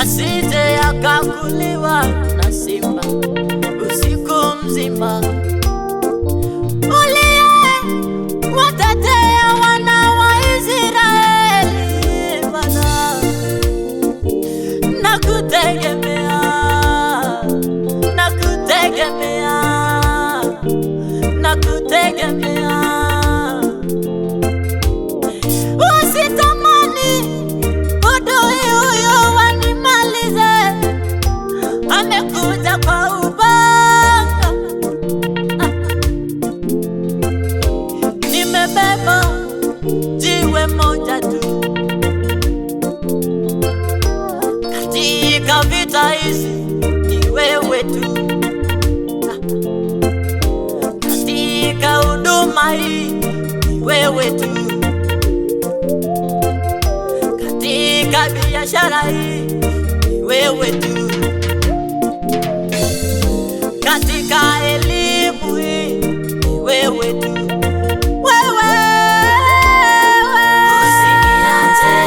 asije akakuliwa na simba usiku mzima. Uliye watetea wana wa Israeli, Bwana nakutegemea, nakutegemea, nakutegemea. Amekuja kwa upanga, nimebeba jiwe moja tu. Katika vita hizi ni wewe tu, katika huduma hii ni wewe tu, katika biashara hii ni wewe tu, katika elimu hii ni wewe tu. Wewe usiniache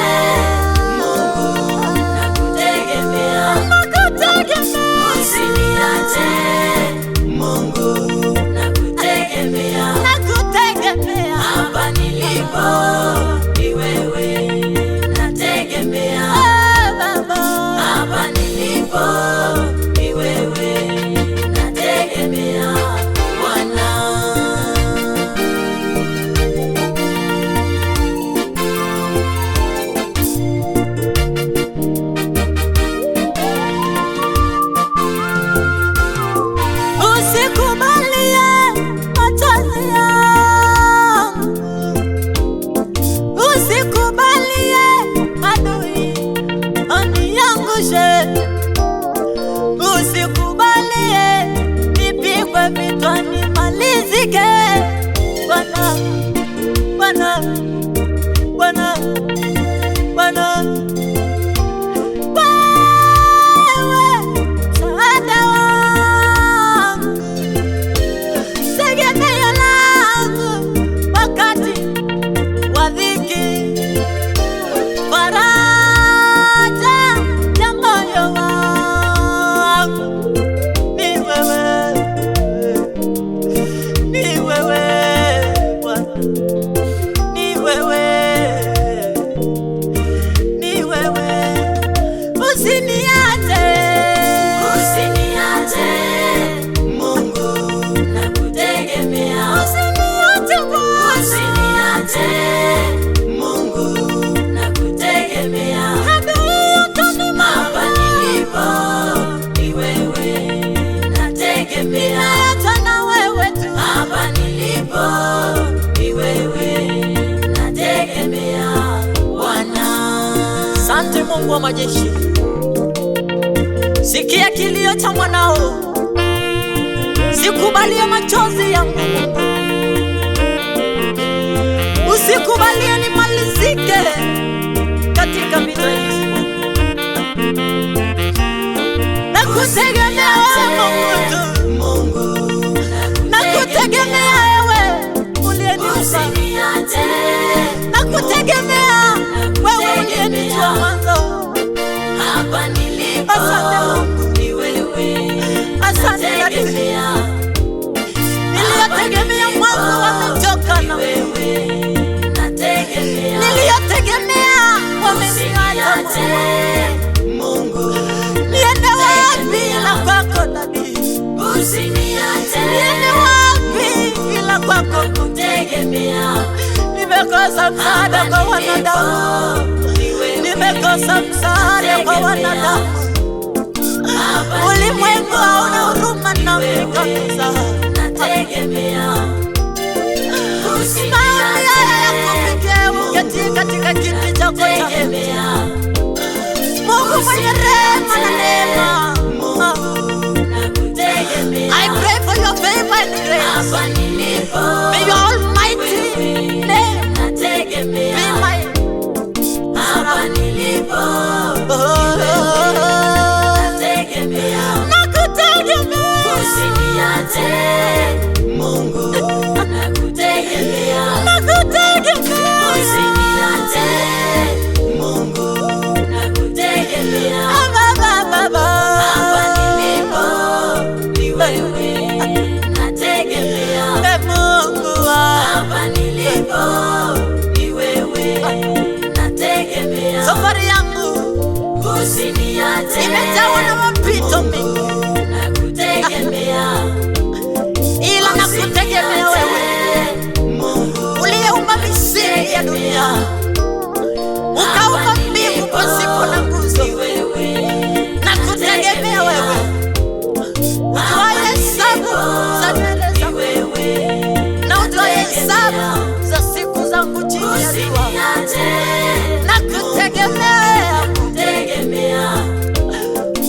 Mungu, nakutegemea, nakutegemea. Usiniache Mungu, nakutegemea, nakutegemea. Hapa nilipo ni wewe, nategemea Baba. Hapa nilipo ni wewe, nategemea Bwana. Usikubalie machozi yangu, usikubalie adui aniangushe, usikubalie nipigwe vita nimalizike. Bwana, Bwana, Bwana, Bwana, wewe msaada wangu, tegemeo langu wakati wa dhiki, faraja ya moyo wangu ni wewe, ni wewe Bwana, ni wewe, ni wewe. Usiniache, usiniache Mungu, nakutegemea. Usiniache Bwana, usiniache Mungu, nakutegemea. Hapa nilipo ni wewe, nategemea. Tena wewe tu. Hapa nilipo ni wewe, nategemea Bwana. Asante Mungu wa majeshi, sikia kilio cha mwanao, sikubalie machozi yangu Mungu, usikubalie nimalizike katika vita hizi. Nakutegemea Mungu, nakutegemea wewe uliyeniumba, nakutegemea wewe uliyenijua mwanzo. Hapa nilipo ni wewe, asante niliyotegemea na niliyotegemea wameniacha. Mungu, niende wapi ila kwako Nabii? Niende wapi ila kwako kutegemea? Nimekosa msaada kwa wanadamu, nimekosa msaada kwa wanadamu. Ulimwengu hauna huruma nami kabisa. Maombi haya yakufikie uketi katika kiti chako cha enzi. Mungu mwenye rehema na neema, I pray for your favor and grace. May your almighty name be my safari yangu imejawa na mapito mengi, ila nakutegemea wewe, uliyeumba misingi ya dunia, ukaumba mbingu pasipo na nguzo. Nakutegemea wewe, utoaye hesabu za nywele zangu na utoaye hesabu za siku zangu chini ya jua. Nakutegemea,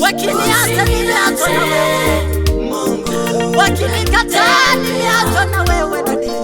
wakiniacha nimeachwa na wewe, wakinikataa nimeachwa na wewe Nabii.